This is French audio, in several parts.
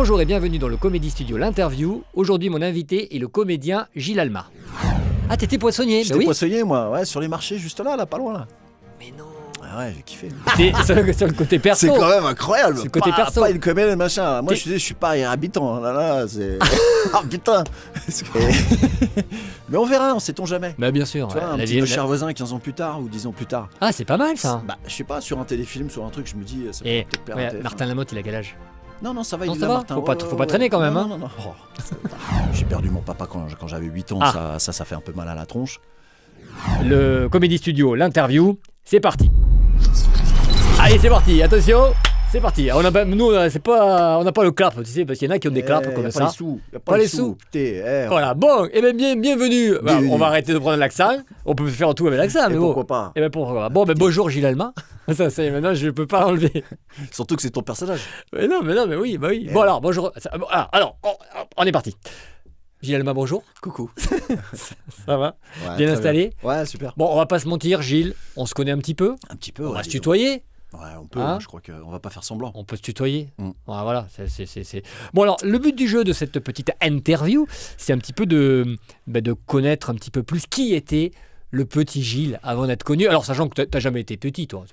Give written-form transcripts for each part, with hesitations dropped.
Bonjour et bienvenue dans le Comedy Studio, l'interview. Aujourd'hui, mon invité est le comédien Gilles Alma. Ah, t'étais poissonnier? J'étais poissonnier, moi, ouais, sur les marchés, juste là, pas loin, là. Mais non. Ah ouais, j'ai kiffé. Sur le côté perso. C'est quand même incroyable. C'est le côté perso. Pas une comédie, machin. Moi, je suis pas habitant. Là, c'est. Ah putain. Mais on verra, on sait-on jamais. Bah bien sûr. Tu vois, un petit Le cher voisin 15 ans plus tard ou 10 ans plus tard. Ah, c'est pas mal ça. Bah, je sais pas, sur un téléfilm, sur un truc, je me dis, ça peut peut-être plaire à TF1. Martin Lamotte, il a quel âge? Non, ça va, non, il ça est va. Martin. Faut pas traîner quand même. Non. Oh, j'ai perdu mon papa quand j'avais 8 ans, ça fait un peu mal à la tronche. Le Comedy Studio, l'interview, c'est parti. Allez, c'est parti, attention, c'est parti. On n'a pas le clap, tu sais, parce qu'il y en a qui ont des claps comme ça. Y a pas les sous. Putain, Voilà, bon, et bienvenue. Bah, on va arrêter de prendre l'accent. On peut faire tout avec l'accent, mais pourquoi pas. Et pourquoi pas. Bon, bonjour Gilles Alma. Ça y est, maintenant je peux pas l'enlever. Surtout que c'est ton personnage. Mais non, oui. Bon alors, bonjour. Alors, on est parti. Gilles Alma, bonjour. Coucou. Ça va? Bien installé? Ouais, super. Bon, on va pas se mentir, Gilles, on se connaît un petit peu. Un petit peu, On va se tutoyer. Ouais, on peut, je crois qu'on va pas faire semblant. On peut se tutoyer. Voilà, c'est... Bon alors, le but du jeu de cette petite interview, c'est un petit peu de connaître un petit peu plus qui était le petit Gilles avant d'être connu. Alors, sachant que t'as jamais été petit, toi.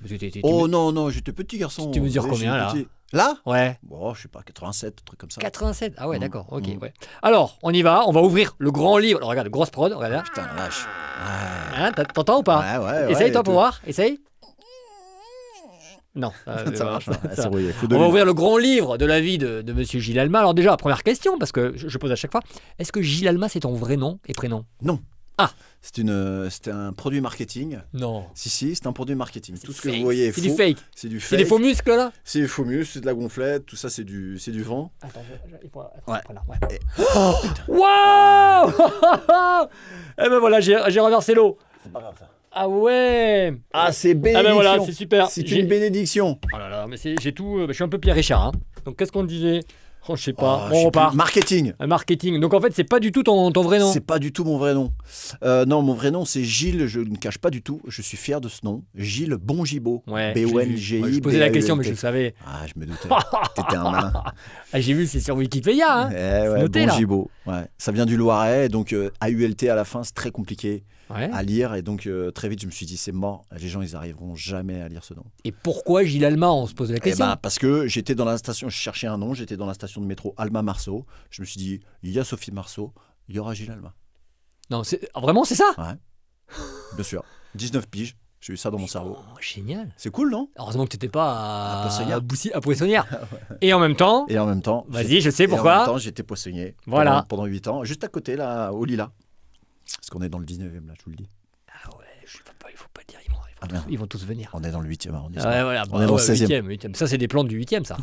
Non, j'étais petit garçon. Tu mesures combien, là? Là? Ouais. Bon, je sais pas, 87, un truc comme ça. 87? Ah ouais, d'accord, ok, ouais. Alors, on y va, on va ouvrir le grand livre. Alors, regarde, grosse prod, regarde là. Putain, la vache. Ouais. Hein, t'entends ou pas? Ouais. Essaye, toi, pour voir. Essaye. Non, ça marche. On va ouvrir le grand livre de la vie de monsieur Gilles Alma. Alors déjà, première question, parce que je pose à chaque fois, est-ce que Gilles Alma, c'est ton vrai nom et prénom? Non. Ah. C'était un produit marketing. Non. Si, c'est un produit marketing. Tout ce que vous voyez est faux. C'est du fake. C'est du fake. C'est des faux muscles, là? C'est des faux muscles, c'est de la gonflette, tout ça, c'est du vent. Attends, il faut... Ouais. Waouh. Eh ben voilà, j'ai reversé l'eau. C'est pas grave, ça. Ah ouais. Ah, c'est bénédiction. Ah ben voilà, c'est super. C'est une bénédiction. Oh là là, mais j'ai tout... je suis un peu Pierre Richard, hein. Donc qu'est-ce qu'on disait? Oh, je sais pas. Bon, on repart. Marketing. Marketing. Donc en fait, c'est pas du tout ton vrai nom. C'est pas du tout mon vrai nom. Non, mon vrai nom, c'est Gilles. Je ne cache pas du tout. Je suis fier de ce nom. Gilles Bongibaud. Ouais, B-O-N-G-I. je posais la question, mais je le savais. Ah, je me doutais. T'étais un malin. Ah, j'ai vu, c'est sur Wikipédia. Hein. Ouais, noté, Bongibaud. Ouais. Ça vient du Loiret. Donc, A-U-L-T à la fin, c'est très compliqué à lire. Et donc, très vite, je me suis dit, c'est mort. Les gens, ils n'arriveront jamais à lire ce nom. Et pourquoi Gilles Alma? On se pose la question. Parce que j'étais dans la station, je cherchais un nom. J'étais dans la station de métro Alma-Marceau. Je me suis dit, il y a Sophie Marceau, il y aura Gilles Alma. Non, vraiment, c'est ça? Ouais. Bien sûr. 19 piges. J'ai eu ça dans mon cerveau. Oh, génial. C'est cool, non? Heureusement que tu n'étais pas à Poissonnière. Ouais. Et en même temps, vas-y, je sais pourquoi. En même temps, j'étais poissonnier pendant 8 ans, juste à côté, là, au Lila. Parce qu'on est dans le 19e, là, je vous le dis. Ah ouais, il faut pas le dire, ils vont tous venir. On est dans le 8e arrondissement. Ouais, voilà, on est dans le 16e. 8e. Ça, c'est des plantes du 8e, ça.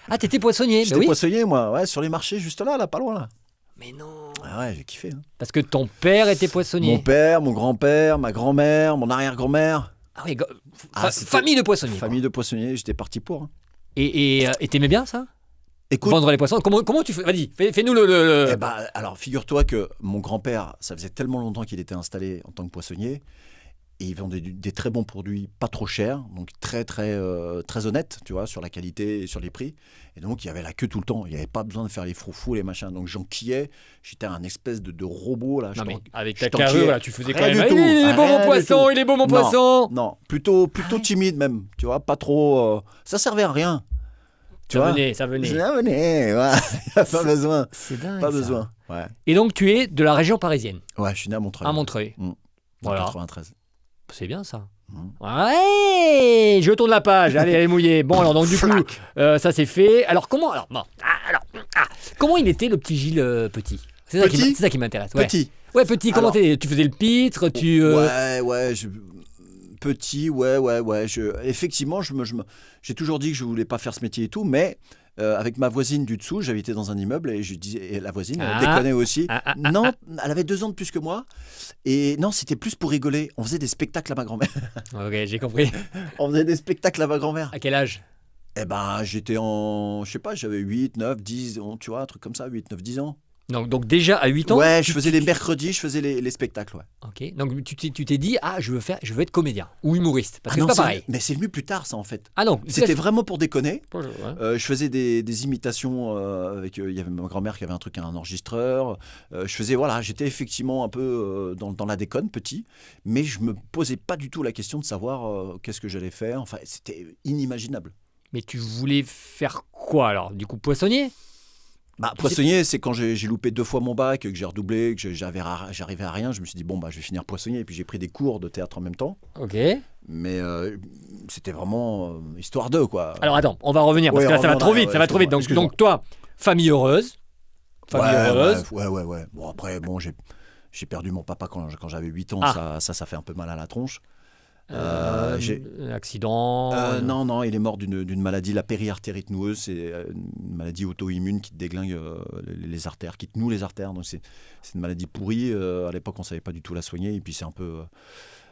Ah, t'étais poissonnier? J'étais poissonnier, moi, ouais, sur les marchés, juste là, pas loin, là. Mais non. Ah ouais, j'ai kiffé. Hein. Parce que ton père était poissonnier. Mon père, mon grand-père, ma grand-mère, mon arrière-grand-mère. Ah oui, famille de poissonniers. Famille de poissonniers, j'étais parti pour. Hein. Et t'aimais bien ça? Écoute, vendre les poissons. Comment tu fais? Vas-y, fais-nous le... alors, figure-toi que mon grand-père, ça faisait tellement longtemps qu'il était installé en tant que poissonnier. Et il vendait des très bons produits, pas trop chers, donc très honnêtes, tu vois, sur la qualité et sur les prix. Et donc, il y avait la queue tout le temps. Il n'y avait pas besoin de faire les froufous, les machins. Donc, j'enquillais. J'étais un espèce de robot, là. Non, mais avec ta carrure, là, tu faisais quand même... Il est beau mon poisson, il est beau mon poisson. Non, plutôt timide même, tu vois, pas trop... Ça servait à rien. Ça venait. Ça venait, ouais. Pas besoin. C'est dingue, pas besoin, ouais. Et donc, tu es de la région parisienne? Ouais, je suis né à Montreuil. À Montreuil. Voilà. 93. C'est bien ça. Ouais, je tourne la page. Allez, elle est mouillée. Bon, alors donc du coup, ça c'est fait. Alors comment comment il était le petit Gilles petit? C'est ça qui m'intéresse. Ouais. Petit. Ouais, petit. Comment tu faisais le pitre? Ouais. Petit, ouais. Effectivement, j'ai toujours dit que je voulais pas faire ce métier et tout, mais avec ma voisine du dessous, j'habitais dans un immeuble et je disais, et la voisine, elle déconnait aussi. Non, elle avait 2 ans de plus que moi. Et non, c'était plus pour rigoler. On faisait des spectacles à ma grand-mère. Ok, j'ai compris. On faisait des spectacles à ma grand-mère. À quel âge? J'étais je sais pas, j'avais 8, 9, 10 ans, tu vois, un truc comme ça, 8, 9, 10 ans. Donc déjà à 8 ans. Ouais, je faisais les mercredis, je faisais les spectacles, ouais. Ok. Donc tu t'es dit, je veux être comédien ou humoriste. Parce que non, c'est pas pareil. Mais c'est venu plus tard, ça, en fait. Ah non. C'était vraiment pour déconner. Ouais. Je faisais des imitations avec. Il y avait ma grand-mère qui avait un truc, un enregistreur. J'étais effectivement un peu dans la déconne, petit, mais je me posais pas du tout la question de savoir qu'est-ce que j'allais faire. Enfin, c'était inimaginable. Mais tu voulais faire quoi alors? Du coup, poissonnier? Poissonnier, c'est quand j'ai loupé 2 fois mon bac, que j'ai redoublé, que j'arrivais à rien. Je me suis dit, je vais finir poissonnier. Et puis j'ai pris des cours de théâtre en même temps. Ok. Mais c'était vraiment histoire d'eux, quoi. Alors attends, on va revenir parce que là, ça va trop vite. Ça va trop vite. Donc toi, famille heureuse. Ouais. Bon, après, j'ai perdu mon papa quand j'avais 8 ans. Ça fait un peu mal à la tronche. Accident. Non, il est mort d'une maladie, la périartérite noueuse. C'est une maladie auto-immune qui te déglingue les artères, qui te noue les artères. Donc c'est une maladie pourrie. À l'époque, on ne savait pas du tout la soigner. Et puis c'est un peu...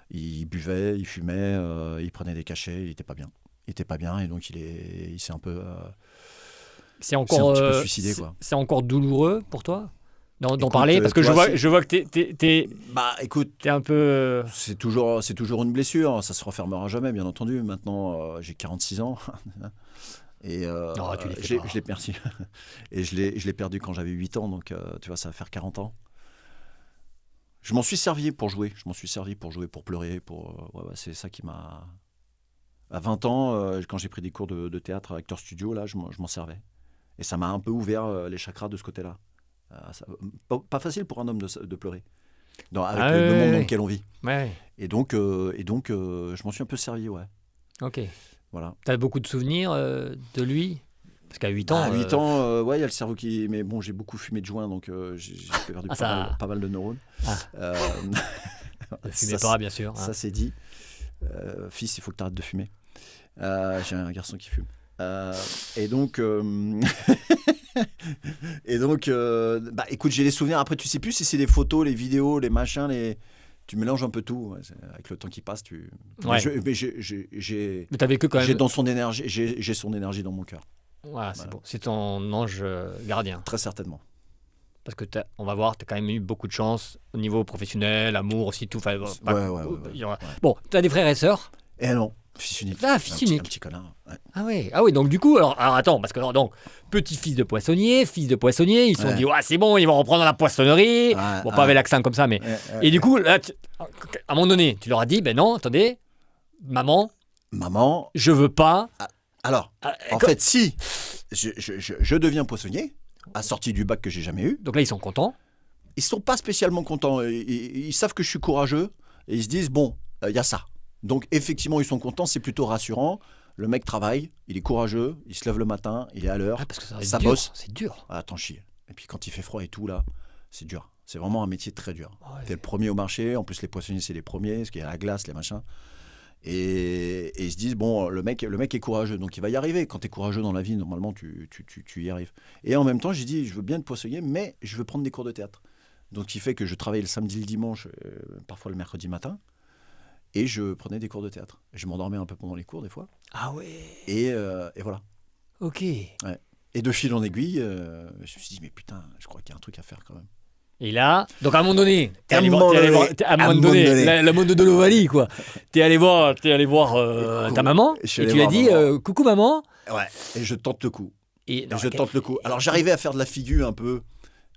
il buvait, il fumait, il prenait des cachets, il n'était pas bien. Et donc il s'est un peu... c'est encore, un petit peu suicidé, quoi. C'est encore douloureux pour toi d'en parler, parce que je vois que t'es un peu... C'est toujours une blessure, ça se refermera jamais, bien entendu. Maintenant, j'ai 46 ans. Et merci. Et je l'ai perdu quand j'avais 8 ans, donc tu vois, ça va faire 40 ans. Je m'en suis servi pour jouer, pour pleurer, c'est ça qui m'a... À 20 ans, quand j'ai pris des cours de théâtre à Acteur Studio, là, je m'en servais. Et ça m'a un peu ouvert les chakras de ce côté-là. Pas facile pour un homme de pleurer avec le monde dans lequel on vit. Ouais. Et donc, je m'en suis un peu servi, ouais. Ok. Voilà. T'as beaucoup de souvenirs de lui? Parce qu'à 8 ans... À 8 ans, il y a le cerveau qui... Mais bon, j'ai beaucoup fumé de joint, donc j'ai perdu pas mal de neurones. Ne fumez pas, bien sûr. Ça, c'est dit. Fils, il faut que tu arrêtes de fumer. J'ai un garçon qui fume. Et donc, écoute, j'ai les souvenirs. Après, tu sais plus si c'est les photos, les vidéos, les machins, tu mélanges un peu tout. Avec le temps qui passe, Ouais. Mais t'as vécu quand même. J'ai dans son énergie, j'ai son énergie dans mon cœur. Voilà, c'est bon. C'est ton ange gardien. Très certainement. Parce que on va voir, tu as quand même eu beaucoup de chance au niveau professionnel, amour aussi, tout. Ouais. Bon, tu as des frères et sœurs? Eh non, fils unique. Fils unique. Un petit connard. Ouais. Ah oui, donc du coup, alors attends, parce que petit-fils de poissonnier, fils de poissonnier, ils se sont dit, c'est bon, ils vont reprendre la poissonnerie. Pas avec l'accent comme ça, mais... Et du coup, là, à un moment donné, tu leur as dit, non, attendez, maman, je veux pas... Alors, en fait, si je deviens poissonnier, à sortie du bac que j'ai jamais eu. Donc là, ils sont contents. Ils sont pas spécialement contents. Ils savent que je suis courageux et ils se disent, il y a ça. Donc, effectivement, ils sont contents, c'est plutôt rassurant. Le mec travaille, il est courageux, il se lève le matin, il est à l'heure, parce que ça bosse. C'est dur. Attends, chier. Et puis quand il fait froid et tout, là, c'est dur. C'est vraiment un métier très dur. T'es le premier au marché, en plus les poissonniers, c'est les premiers, parce qu'il y a la glace, les machins. Et ils se disent, le mec est courageux, donc il va y arriver. Quand tu es courageux dans la vie, normalement, tu y arrives. Et en même temps, j'ai dit, je veux bien être poissonnier, mais je veux prendre des cours de théâtre. Donc, ce qui fait que je travaillais le samedi, le dimanche, parfois le mercredi matin, et je prenais des cours de théâtre. Je m'endormais un peu pendant les cours, des fois. Ah ouais. Et voilà. Ok. Ouais. Et de fil en aiguille, je me suis dit, mais putain, je crois qu'il y a un truc à faire quand même. Et là, donc à un moment donné, à un moment donné, la mode de l'Ovalie, quoi. T'es allé voir ta maman et tu lui as dit coucou maman. Ouais. Et je tente le coup. Tente le coup. Alors j'arrivais à faire de la figure un peu.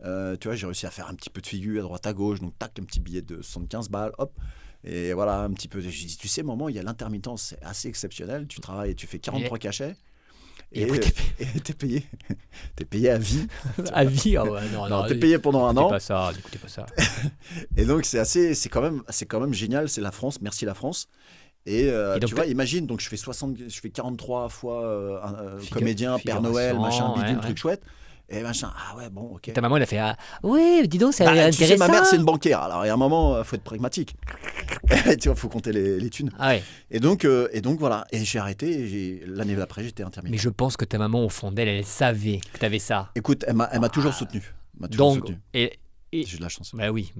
Tu vois, j'ai réussi à faire un petit peu de figure à droite à gauche, donc tac, un petit billet de 75 balles, hop. Et voilà, un petit peu. J'ai dit, tu sais, maman, il y a l'intermittence, c'est assez exceptionnel. Tu travailles, tu fais 43 cachets. Et t'es payé. T'es payé à vie. À vie, non, t'es payé pendant un an. N'écoutez pas ça. Et donc c'est quand même génial. C'est la France. Merci la France. Et donc, tu vois, imagine. Donc je fais 43 fois comédien, Père Noël, machin, bidule, truc chouette. Et machin, ok. Ta maman, elle a fait oui, dis donc, c'est intéressant. Tu sais, ma mère, c'est une banquière. Alors, il y a un moment, il faut être pragmatique. Tu vois, il faut compter les thunes. Ah ouais. Et donc, voilà. Et j'ai arrêté. L'année d'après, j'étais intermittent. Mais je pense que ta maman, au fond d'elle, elle savait que tu avais ça. Écoute, elle m'a toujours soutenu. Et j'ai de la chance. Bah oui.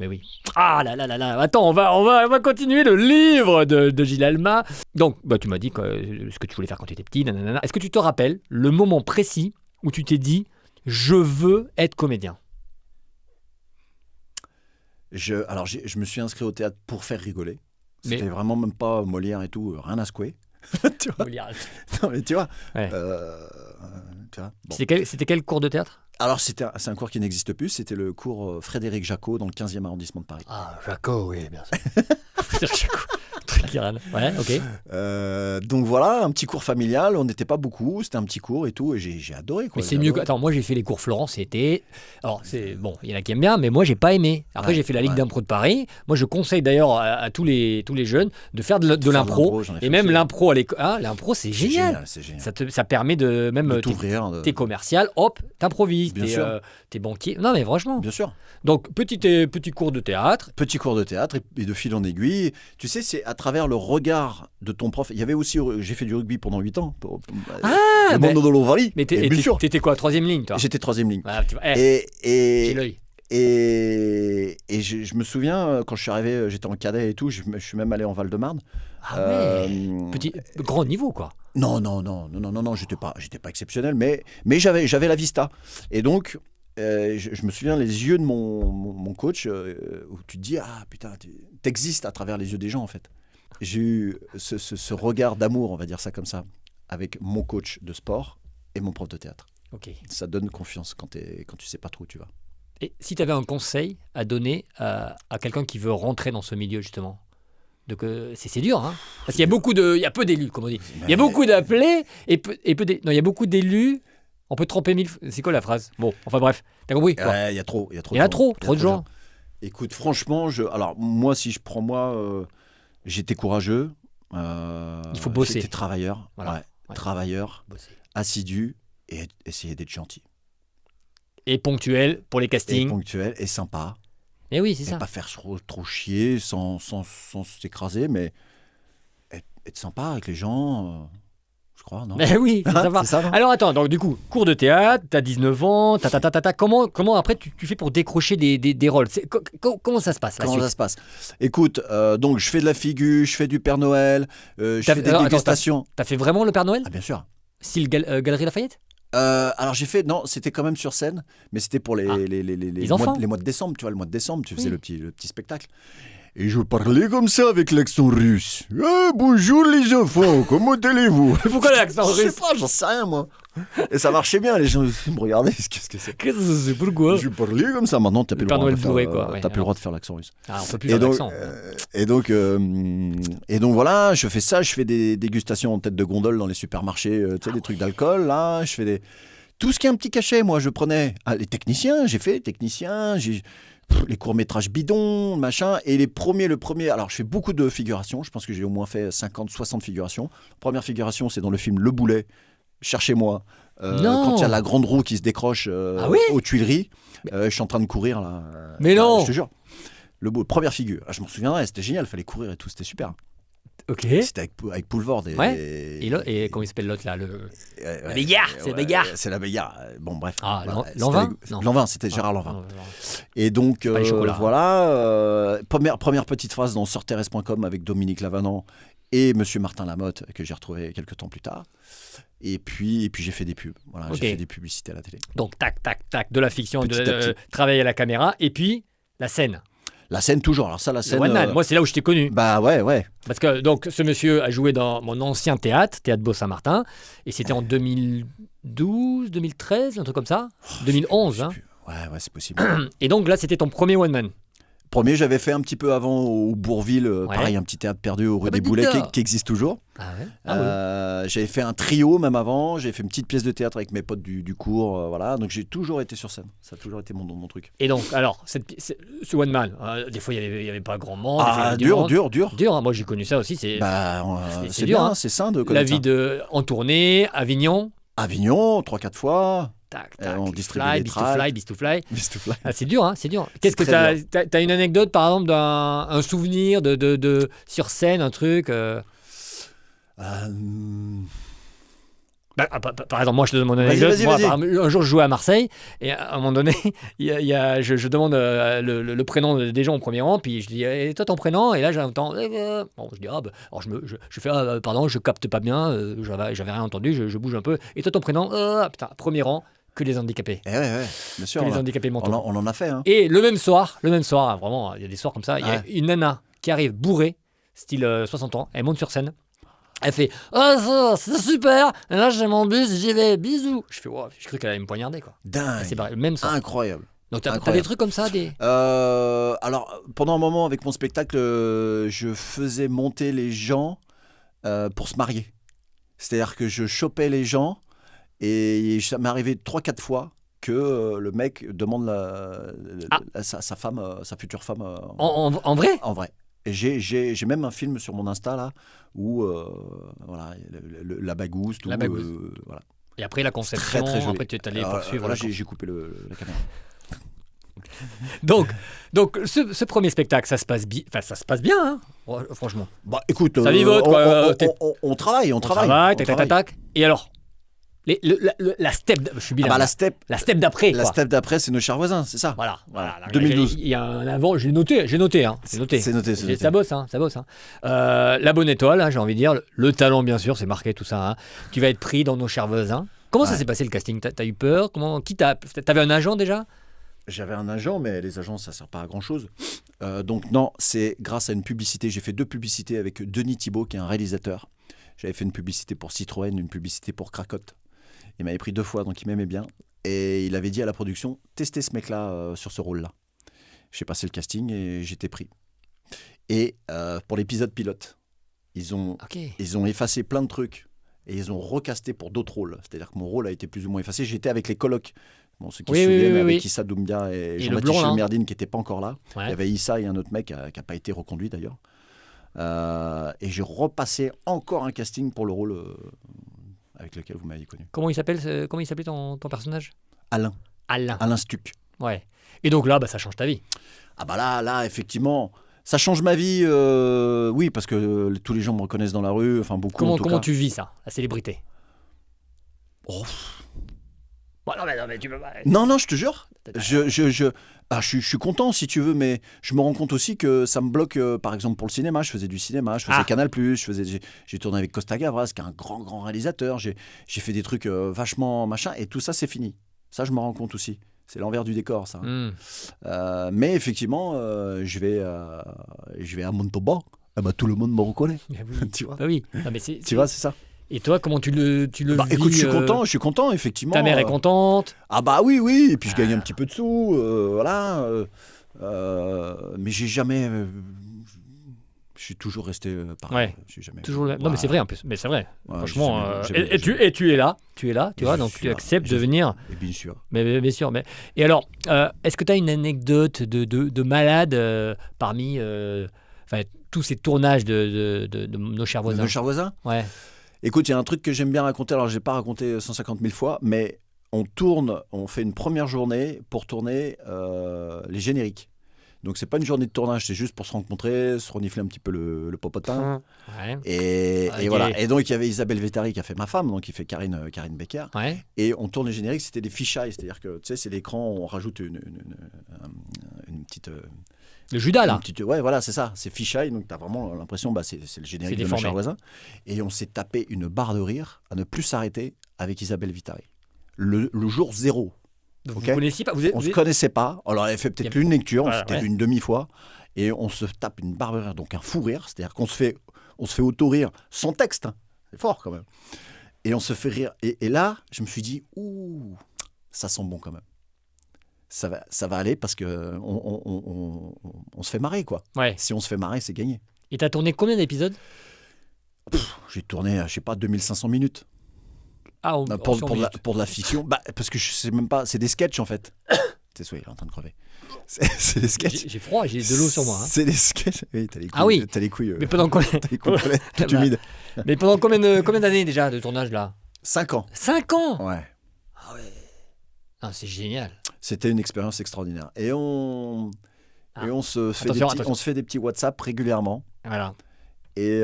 Ah là. Attends, on va continuer le livre de Gilles Alma. Donc, tu m'as dit ce que tu voulais faire quand tu étais petit. Nanana. Est-ce que tu te rappelles le moment précis où tu t'es dit je veux être comédien? Alors, je me suis inscrit au théâtre pour faire rigoler. Mais- C'était vraiment même pas Molière et tout, rien à secouer. Tu vois Molière. Non, mais tu vois. Ouais. Tu vois, bon. C'était quel cours de théâtre? Alors, c'est un cours qui n'existe plus. C'était le cours Frédéric Jacot dans le 15e arrondissement de Paris. Ah, Jaco, oui, bien sûr. Frédéric Jaco. Truc qui râle. Ouais, ok. Donc voilà, un petit cours familial. On n'était pas beaucoup. C'était un petit cours et tout. Et j'ai adoré. Quoi. Mais c'est J'ai mieux que. adoré. Attends, moi j'ai fait les cours Florent, c'était. Alors, c'est. Bon, il y en a qui aiment bien, mais moi j'ai pas aimé. Après, Ouais, j'ai fait la Ligue ouais. d'impro de Paris. Moi, je conseille d'ailleurs à tous les jeunes de faire de Faire de l'impro. l'impro, j'en ai fait Et même aussi. l'impro à l'école. Ah, l'impro, c'est C'est génial. C'est génial. Ça permet de. Même De t'es t'ouvrir. t'es commercial, hop, t'improvises. Bien sûr. T'es banquier. Non, mais franchement. Bien sûr. Donc, petit cours de théâtre. Petit cours de théâtre et de fil en aiguille. Tu sais, c'est à travers le regard de ton prof. Il y avait aussi, j'ai fait du rugby pendant 8 ans. Ah, le mais- monde de l'Ovalie. Mais Et bien sûr. t'étais quoi, 3e ligne, toi? J'étais 3e ligne. Ah, tu vois, j'ai Et, l'œil. et je me souviens, quand je suis arrivé, j'étais en cadet et tout, je suis même allé en Val-de-Marne. Ah ouais. Grand niveau, quoi. Non, j'étais pas exceptionnel, mais j'avais la vista. Et donc, je me souviens les yeux de mon coach, où tu te dis, ah putain, t'existes à travers les yeux des gens en fait. J'ai eu ce regard d'amour, on va dire ça comme ça, avec mon coach de sport et mon prof de théâtre. Ok. Ça donne confiance quand tu sais pas trop où tu vas. Et si tu avais un conseil à donner à quelqu'un qui veut rentrer dans ce milieu, justement, c'est dur, hein, parce qu'il y a peu d'élus, comme on dit. Il y a beaucoup d'appelés non, il y a beaucoup d'élus. On peut tromper mille. C'est quoi la phrase? Bon, enfin bref, t'as compris quoi. Il y a trop. Il y en a trop de gens. Écoute, franchement, alors moi, si je prends moi, j'étais courageux. Il faut bosser. J'étais travailleur, Voilà. Ouais. travailleur, Bosser. assidu et essayer d'être gentil. Et ponctuel pour les Et castings. ponctuel et sympa. Mais oui, c'est Et ça. pas faire trop chier sans s'écraser, mais être sympa avec les gens, je crois, non? Mais oui, c'est Hein, sympa. c'est ça, non? Alors attends, donc du coup, cours de théâtre, t'as 19 ans, comment après tu fais pour décrocher des rôles? Comment ça se passe la Comment suite? ça se passe? Écoute, donc je fais de la figure, je fais du Père Noël, je T'as fais fait- des alors, attends, dégustations. T'as fait vraiment le Père Noël? Ah, bien sûr. Style Galerie Lafayette? Alors j'ai fait, non, c'était quand même sur scène, mais c'était pour les enfants. mois de décembre, tu vois, le mois de décembre, tu faisais Oui. le petit spectacle. Et je parlais comme ça avec l'accent russe. Bonjour les enfants, comment allez-vous? Pourquoi l'accent Je russe? sais pas, j'en sais rien moi. Et ça marchait bien, les gens me regardaient, qu'est-ce que c'est? Qu'est-ce que c'est? Pourquoi? Je parlais comme ça, maintenant t'as plus le Père droit Noël de faire, bourré, quoi, ouais. t'as plus le droit de faire l'accent russe. Ah, on peut plus Et faire donc, l'accent. et donc voilà, je fais ça, je fais des dégustations en tête de gondole dans les supermarchés, tu sais, des trucs d'alcool, là, je fais des... Tout ce qui est un petit cachet, moi, je prenais les techniciens, j'ai fait les techniciens, les courts-métrages bidons, machin, et le premier, alors je fais beaucoup de figurations, je pense que j'ai au moins fait 50, 60 figurations. Première figuration, c'est dans le film Le Boulet, Cherchez-moi, Non. quand il y a la grande roue qui se décroche Ah oui aux Tuileries, je suis en train de courir, là. Mais non. Je te jure. Première figure, je m'en souviendrai, c'était génial, il fallait courir et tout, c'était super. Ok. C'était avec Poulvord. Et comment il s'appelle l'autre là? La Bégard, c'est Bégard. C'est la Bégard. Bon, bref. Ah, Voilà, Lanvin? c'était- Non. Lanvin, c'était Gérard Lanvin. Non. Et donc, pas les chocolats, hein. voilà. Première petite phrase dans sorteres.com avec Dominique Lavanant et Monsieur Martin Lamotte, que j'ai retrouvé quelques temps plus tard. Et puis j'ai fait des pubs. Voilà, Ok. j'ai fait des publicités à la télé. Donc, tac, de la fiction, Petit à petit. travailler à la caméra, et puis la scène. La scène, toujours. Alors, ça, la Le scène. one man. Moi, c'est là où je t'ai connu. Bah ouais. Parce que donc, ce monsieur a joué dans mon ancien théâtre Beau-Saint-Martin, et c'était en 2012, 2013, un truc comme ça. 2011. Je sais Hein. plus. Ouais, c'est possible. Et donc là, c'était ton premier one man. Premier, j'avais fait un petit peu avant au Bourville, pareil, un petit théâtre perdu au rue Ah bah des Boulets dis donc. qui existe toujours. Ah ouais. J'avais fait un trio même avant, j'ai fait une petite pièce de théâtre avec mes potes du cours, voilà. Donc j'ai toujours été sur scène, ça a toujours été mon truc. Et donc, alors, ce one man, des fois, il y avait pas grand monde. des fois, il y Ah, avait du dur. monde. Dur, hein. Moi, j'ai connu ça aussi. C'est Bah, c'est dur, bien, hein. c'est sain de la connaître vie en tournée, Avignon. ça. Avignon, 3-4 fois. Tac, on distribue les Bis to tracts. fly. S'il te plaît. Ah, c'est dur, hein, c'est dur. Qu'est-ce que très t'as une anecdote, par exemple, un souvenir de sur scène, un truc Par exemple, moi, je te donne mon anecdote. Vas-y. Moi, par exemple, un jour, je jouais à Marseille et à un moment donné, je demande le prénom des gens au premier rang, puis je dis et toi ton prénom? Et là, j'entends. Bon, je dis alors je fais pardon, je capte pas bien, j'avais rien entendu, je bouge un peu. Et toi ton prénom? Putain, premier rang, que les handicapés. Ouais, bien sûr. Que les handicapés mentaux. On en a fait. Hein. Et le même soir, hein, vraiment, il y a des soirs comme ça, il y a une nana qui arrive bourrée, style 60 ans, elle monte sur scène, elle fait « Oh, c'est super, et là j'ai mon bus, j'y vais, bisous !» Je fais wow, je cru qu'elle allait me poignarder, quoi. Dingue. C'est pareil, le même soir. Incroyable. Donc t'as des trucs comme ça Alors, pendant un moment, avec mon spectacle, je faisais monter les gens pour se marier. C'est-à-dire que je chopais les gens et ça m'est arrivé 3-4 fois que le mec demande sa femme, sa future femme. En vrai ? En vrai. Et j'ai même un film sur mon Insta là où voilà, la bagousse, tout. Voilà. Et après la conception, très joli. après tu es allé poursuivre. Là, j'ai coupé la caméra. Donc ce premier spectacle, ça se passe bien, hein, franchement. Bah écoute, ça vivote, quoi. On travaille, tac. Et alors, la step, je suis bilingue. La step d'après. La step d'après, c'est Nos chers voisins, c'est ça. Voilà. 2012. Il y a un avant, j'ai noté. C'est noté. Ça bosse, hein. La bonne étoile, hein, j'ai envie de dire. Le talent, bien sûr, c'est marqué tout ça. Hein. Tu vas être pris dans Nos chers voisins. Comment ça s'est passé le casting ? T'as eu peur ? T'avais un agent déjà ? J'avais un agent, mais les agents, ça ne sert pas à grand-chose. Donc non, c'est grâce à une publicité. J'ai fait 2 publicités avec Denis Thibault, qui est un réalisateur. J'avais fait une publicité pour Citroën, une publicité pour Cracotte. Il m'avait pris 2 fois, donc il m'aimait bien. Et il avait dit à la production, testez ce mec-là sur ce rôle-là. J'ai passé le casting et j'étais pris. Et pour l'épisode pilote, ils ont effacé plein de trucs. Et ils ont recasté pour d'autres rôles. C'est-à-dire que mon rôle a été plus ou moins effacé. J'étais avec les colocs. Bon, ceux qui se souviennent, avec Issa Doumbia et Jean-Baptiste Chelmerdine qui n'étaient pas encore là. Ouais. Il y avait Issa et un autre mec qui n'a pas été reconduit d'ailleurs. Et j'ai repassé encore un casting pour le rôle avec lequel vous m'avez connu. Comment il s'appelait ton personnage ? Alain Stuck. Ouais. Et donc là, ça change ta vie. Ah bah là, effectivement, ça change ma vie. Oui, parce que tous les gens me reconnaissent dans la rue. Enfin, beaucoup. Comment tu vis ça, la célébrité ? Non, mais tu peux pas. Non, je te jure. Je suis content si tu veux, mais je me rends compte aussi que ça me bloque. Par exemple, pour le cinéma, je faisais du cinéma, je faisais Canal+, j'ai tourné avec Costa Gavras, qui est un grand réalisateur. J'ai fait des trucs vachement machin, et tout ça, c'est fini. Ça, je me rends compte aussi. C'est l'envers du décor, ça. Mais effectivement, je vais à Montauban. Tout le monde me reconnaît. Tu vois. Oui. Non, mais tu vois, c'est ça. Et toi, comment tu le vis ? Écoute, je suis content, effectivement. Ta mère est contente ? Oui. Et puis je gagne un petit peu de sous, voilà. Mais j'ai jamais... je suis toujours resté pareil. Ouais. Toujours là. Non, mais c'est vrai, en plus. Mais c'est vrai. Franchement. Et tu es là, tu vois, donc tu acceptes de venir. Et bien sûr. Mais bien sûr. Et alors, est-ce que tu as une anecdote de malade parmi tous ces tournages de Nos chers voisins ? Nos chers voisins ? Ouais. Écoute, il y a un truc que j'aime bien raconter. Alors, je n'ai pas raconté 150 000 fois, mais on fait une première journée pour tourner les génériques. Donc, c'est pas une journée de tournage, c'est juste pour se rencontrer, se renifler un petit peu le popotin. Ouais. Et voilà. Et donc, il y avait Isabelle Vétari qui a fait ma femme, donc qui fait Karine Becker. Ouais. Et on tourne les génériques, c'était des fisheye, c'est-à-dire que, tu sais, c'est l'écran, on rajoute une petite... Le Judas, là. Ouais, voilà, c'est ça. C'est fisheye, donc tu as vraiment l'impression, c'est le générique de Nos chers voisins. Et on s'est tapé une barre de rire à ne plus s'arrêter avec Isabelle Vétari. Le jour 0. Donc vous connaissiez pas, on ne se connaissait pas. Alors, elle avait fait peut-être une lecture, c'était une demi-fois. Et on se tape une barre de rire, donc un fou rire. C'est-à-dire qu'on se fait auto-rire sans texte. Hein. C'est fort, quand même. Et on se fait rire. Et là, je me suis dit, ouh, ça sent bon, quand même. Ça va aller parce que on se fait marrer, quoi. Ouais. Si on se fait marrer, c'est gagné. Et t'as tourné combien d'épisodes ? J'ai tourné, je sais pas, 2500 minutes. Pour de la fiction. Parce que je sais même pas, c'est des sketchs en fait. T'es il est en train de crever. C'est des sketchs. J'ai froid, j'ai de l'eau sur moi. Hein. C'est des sketchs. Oui, t'as les couilles. Mais pendant combien tout humide. Mais pendant combien d'années déjà de tournage là ? 5 ans. 5 ans ? Ouais. Ah ouais. Ah, c'est génial. C'était une expérience extraordinaire. Et on se fait des petits WhatsApp régulièrement. Voilà. Et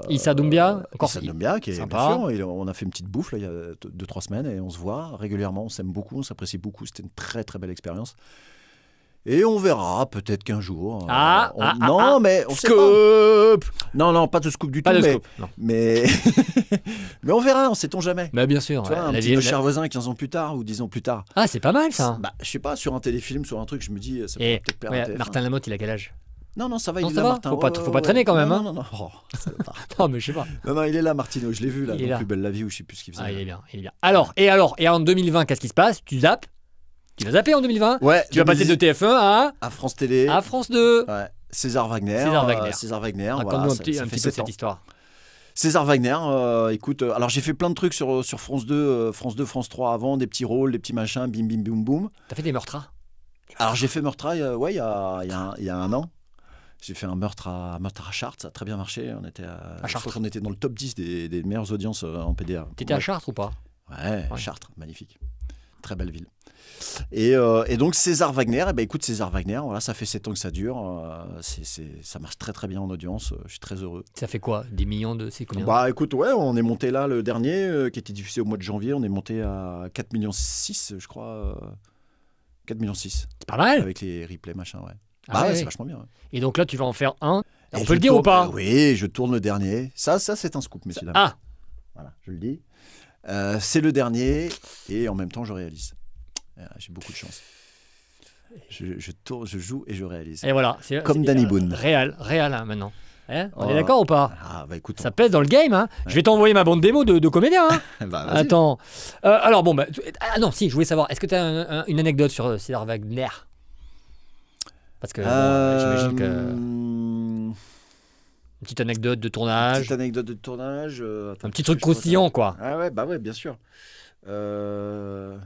Issa Doumbia, Issa Doumbia, qui est sympa. Bien sûr, on a fait une petite bouffe là, il y a 2-3 semaines et on se voit régulièrement, on s'aime beaucoup, on s'apprécie beaucoup. C'était une très très belle expérience. Et on verra, peut-être qu'un jour. Mais on sait pas. Scoop. Non, pas de scoop du Pas tout. de mais, scoop. Non. mais... mais on verra, on sait-on jamais. Bah bien sûr. Tu vois, un petit Le cher voisin 15 ans plus tard ou 10 ans plus tard. Ah, c'est pas mal ça. Bah, je sais pas, sur un téléfilm, sur un truc, je me dis, ça pourrait peut-être plaire à TF1. Martin Lamotte, il a quel âge? Non, ça va, Non, il est ça là, va. Martin. Faut pas traîner quand même. Non. Oh, Non, mais je sais pas. Non, il est là, Martino. Je l'ai vu là, Il est dans là. Plus belle la vie, ou je sais plus ce qu'il faisait. Ah, il est bien. Alors, et en 2020, qu'est-ce qui se passe? Tu zappes? Tu vas zapper en 2020? Ouais. Tu vas passer de TF1 à France Télé. à France 2. Ouais. César Wagner. Raconte-nous un petit peu cette histoire. César Wagner, écoute, alors j'ai fait plein de trucs sur France 2, France 3 avant, des petits rôles, des petits machins, bim bim boum boum. T'as fait des meurtres? Alors j'ai fait Meurtraille, il y a un an. J'ai fait un meurtre à Chartres, ça a très bien marché. On était à Chartres. Je crois qu'on était dans le top 10 des meilleures audiences en PDA. T'étais à Chartres ou pas? Ouais, Chartres, magnifique. Très belle ville. Et donc César Wagner, écoute, César Wagner, voilà, ça fait 7 ans que ça dure. Ça marche très très bien en audience. Je suis très heureux. Ça fait quoi? 10 millions de... C'est combien? Bah écoute, ouais, on est monté là, le dernier, qui était diffusé au mois de janvier, on est monté à 4,6 millions, je crois. 4,6 millions. C'est pas mal. Avec les replays, machin, ouais. Ah ouais. C'est vachement bien. Ouais. Et donc là, tu vas en faire un. Et on peut le dire ou pas? Oui, je tourne le dernier. Ça c'est un scoop, messieurs dames. Ah. Voilà, je le dis. C'est le dernier, et en même temps, je réalise. J'ai beaucoup de chance. Je tourne, je joue et je réalise. Et voilà. Comme Danny Boone. Réal hein, maintenant. On est d'accord ou pas? Ah bah écoute. Ça pèse dans le game. Hein. Ouais. Je vais t'envoyer ma bande démo de comédien. Hein. Bah, attends. Alors bon, non, si, je voulais savoir. Est-ce que tu as une anecdote sur César Wagner? Parce que j'imagine que... Une petite anecdote de tournage. Un petit truc croustillant, quoi. Ah ouais, bah ouais, bien sûr. Qu'est-ce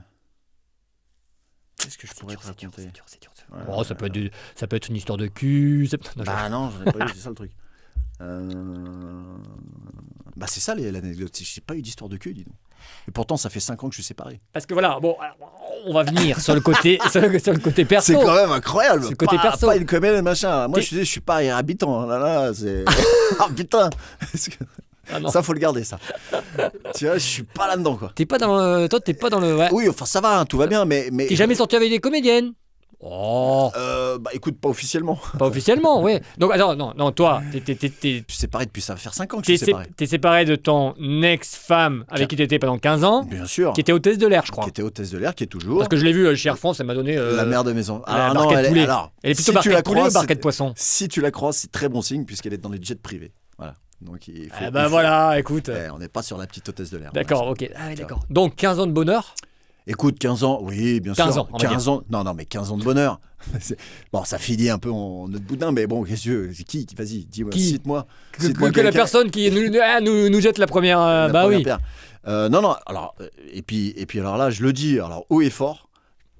que je pourrais te raconter? C'est dur. Ouais, ça peut être une histoire de cul. Non, j'en ai pas eu, c'est ça le truc. Bah c'est ça l'anecdote. J'ai pas eu d'histoire de cul, dis donc. Et pourtant, ça fait 5 ans que je suis séparé. Parce que voilà, bon, on va venir sur le côté, sur le côté perso. C'est quand même incroyable. C'est le côté perso. Pas une comédie, machin. Moi, je suis pas habitant. Là, c'est. Ah putain. Ça, faut le garder, ça. Tu vois, je suis pas là-dedans, quoi. T'es pas dans le. Ouais. Oui, enfin, ça va, tout va bien, mais. T'es jamais sorti avec des comédiennes? Oh. Bah écoute, pas officiellement. Pas officiellement, ouais. Donc attends, non, toi, t'es Je suis séparé depuis, ça va faire 5 ans que je suis séparé. T'es séparé de ton ex-femme avec qui t'étais pendant 15 ans. Bien sûr. Qui était hôtesse de l'air, je crois. Qui était hôtesse de l'air, qui est toujours. Parce que je l'ai vu chez Air France, elle m'a donné. La mère de maison. Elle est plutôt barquette poulet ou barquette poisson? Si tu la croises, c'est très bon signe puisqu'elle est dans les jets privés. Voilà. Donc il faut. Voilà, écoute. On n'est pas sur la petite hôtesse de l'air. D'accord, ok. Ah oui, d'accord. Donc 15 ans de bonheur. Écoute, 15 ans, oui, bien sûr. 15 ans. Non, mais 15 ans de bonheur. Bon, ça finit un peu en notre boudin, mais bon, qu'est-ce que c'est qui? Vas-y, dis-moi, cite-moi. Que la personne qui nous jette la première. Oui. Pierre. Non, alors, et puis alors là, je le dis, alors haut et fort,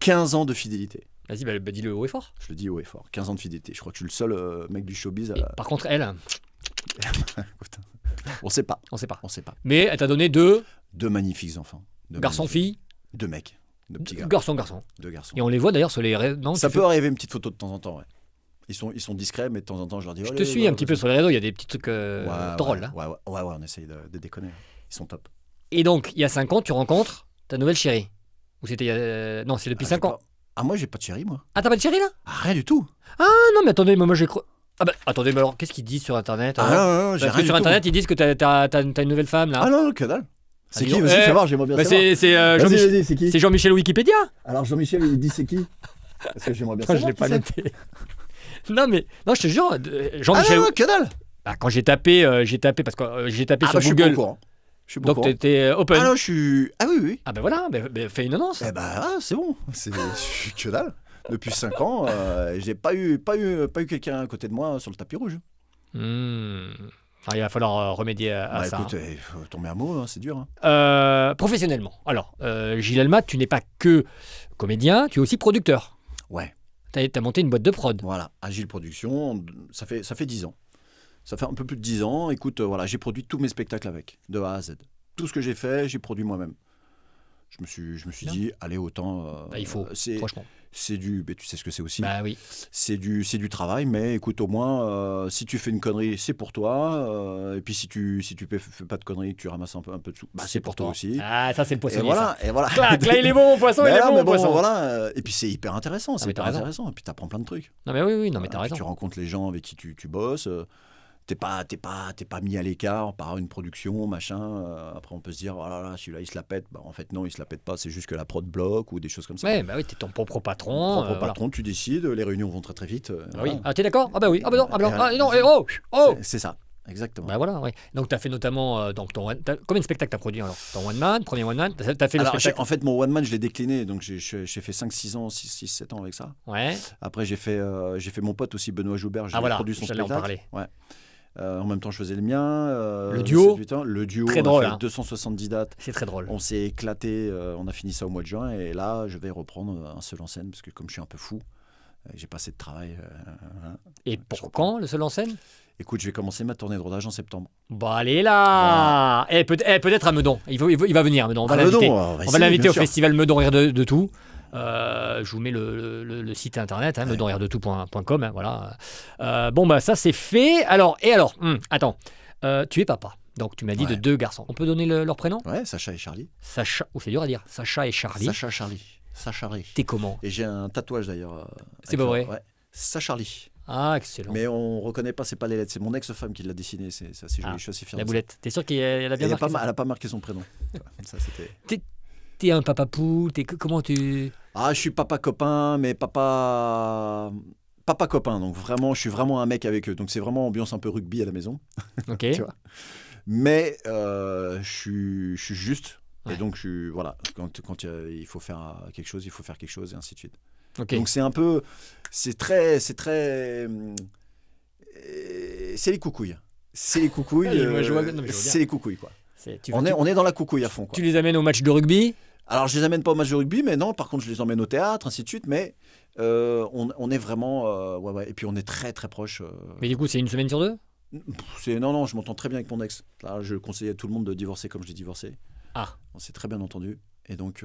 15 ans de fidélité. Vas-y, dis-le haut et fort. Je le dis haut et fort, 15 ans de fidélité. Je crois que je suis le seul mec du showbiz. Par contre, elle. On sait pas. Mais elle t'a donné deux magnifiques enfants. Garçons-filles. 2 mecs. 2 petits gars. Garçons. 2 garçons. Et on les voit d'ailleurs sur les réseaux. Non, ça peut arriver une petite photo de temps en temps, ouais. Ils sont discrets, mais de temps en temps, je leur dis. Je te suis un petit peu sur les réseaux, il y a des petits trucs drôles. Ouais, on essaye de déconner. Ils sont top. Et donc, il y a 5 ans, tu rencontres ta nouvelle chérie. Ou c'était. Non, c'est depuis 5 ans. Moi, j'ai pas de chérie, moi. Ah, t'as pas de chérie là? Rien du tout. Ah, non, mais attendez, moi j'ai cru. Ah, attendez, mais alors, qu'est-ce qu'ils disent sur Internet? Non, parce que sur Internet, ils disent que t'as une nouvelle femme là. Ah non, que dalle. C'est qui? Vas-y, fais voir, j'aimerais bien savoir. Jean-Michel. C'est qui? C'est Jean-Michel Wikipédia. Alors Jean-Michel, il dit c'est qui? Parce que j'aimerais bien savoir. Je l'ai pas noté. Non, je te jure, Jean-Michel. Ah non, que dalle. Quand j'ai tapé parce que j'ai tapé sur Google. Je suis beaucoup. Donc t'étais open. Ah non, je suis. Ah oui. Ah ben voilà, fais une annonce. C'est bon. Je suis que dalle. Depuis 5 ans, j'ai pas eu quelqu'un à côté de moi sur le tapis rouge. Il va falloir remédier à ça. Écoute, il faut tomber amoureux, c'est dur. Professionnellement, alors, Gilles Almat, tu n'es pas que comédien, tu es aussi producteur. Ouais. T'as monté une boîte de prod. Voilà, Agile Production, ça fait 10 ans. Ça fait un peu plus de 10 ans. Écoute, j'ai produit tous mes spectacles avec, de A à Z. Tout ce que j'ai fait, j'ai produit moi-même. Je me suis dit, allez, autant. Il faut, franchement. Mais tu sais ce que c'est aussi. Bah oui. C'est du travail, mais écoute, au moins, si tu fais une connerie, c'est pour toi. Et puis si tu fais pas de conneries, que tu ramasses un peu de sous, bah, c'est pour toi aussi. Ah, ça, c'est le Et poissonnier. voilà, et voilà. Clac, là, il est bon, mon poisson, il est bon, mon poisson. Voilà. Et puis c'est hyper intéressant, c'est mais hyper t'as raison. intéressant. Et puis t'apprends plein de trucs. Non, mais oui, non, mais t'as Puis raison. tu rencontres les gens avec qui tu bosses. T'es pas mis à l'écart par une production, machin. Après, on peut se dire, oh là là, celui-là, il se la pète. Bah, en fait, non, il se la pète pas. C'est juste que la prod bloque ou des choses comme ça. Ouais, bah oui, t'es ton propre patron. Ton propre patron, tu décides. Les réunions vont très très vite. Oui. Voilà. Ah, t'es d'accord? Ah bah oui. Ah bah non. Ah bah non. Ah non. Oh. C'est ça, exactement. Bah voilà, oui. Donc t'as fait notamment combien de spectacles t'as produit alors? Ton one man, premier one man. T'as fait le Alors, spectacle. en fait, mon one man, je l'ai décliné. Donc, j'ai fait 5-6 ans, 6-7 ans avec ça. Ouais. Après, j'ai fait mon pote aussi, Benoît Joubert. J'ai Voilà. produit son J'allais en spectacle. parler. Ouais. En même temps, je faisais le mien. Le duo. 7-8 ans. Le duo. Très on drôle, a fait hein. 270 dates. C'est très drôle. On s'est éclaté. On a fini ça au mois de juin. Et là, je vais reprendre un seul en scène. Parce que comme je suis un peu fou, j'ai pas assez de travail. Voilà. Et pour quand le seul en scène? Écoute, je vais commencer ma tournée de rodage en septembre. Bon, allez là. Et peut-être à Meudon. Il va venir, Meudon. On va l'inviter. on On va l'inviter au festival Meudon Rire de tout. Je vous mets le site internet, meudonriredetout.com. Voilà. Bon, bah ça c'est fait. Alors, attends. Tu es papa. Donc tu m'as dit de 2 garçons. On peut donner leur prénom? Ouais, Sacha et Charlie. Sacha. C'est dur à dire. Sacha et Charlie. Sacha Charlie. T'es comment? Et j'ai un tatouage d'ailleurs. C'est pas vrai? Ouais. Sacha Charlie. Ah, excellent. Mais on reconnaît pas, c'est pas les lettres. C'est mon ex-femme qui l'a dessiné. C'est assez joli. Je suis assez fier. La de boulette. T'es sûr qu'elle a bien marqué ça? Elle a pas marqué son prénom. Ça, c'était. T'es un papa poule. Comment tu... Ah, je suis papa copain, mais papa copain. Donc vraiment, je suis vraiment un mec avec eux. Donc c'est vraiment ambiance un peu rugby à la maison. Ok. Tu vois. Mais je suis juste. Ouais. Et donc voilà. Quand il faut faire quelque chose, il faut faire quelque chose et ainsi de suite. Okay. Donc c'est un peu, c'est les coucouilles. C'est les coucouilles. Je vois c'est les coucouilles quoi. On est dans la coucouille à fond quoi. Tu les amènes au match de rugby? Alors je les amène pas au match de rugby, mais non. Par contre je les emmène au théâtre, ainsi de suite. Mais on est vraiment, ouais. Et puis on est très très proches. Mais du coup c'est 1 semaine sur 2? Non, je m'entends très bien avec mon ex. Là, je conseille à tout le monde de divorcer comme je l'ai divorcé. Ah. On s'est très bien entendu. Et donc,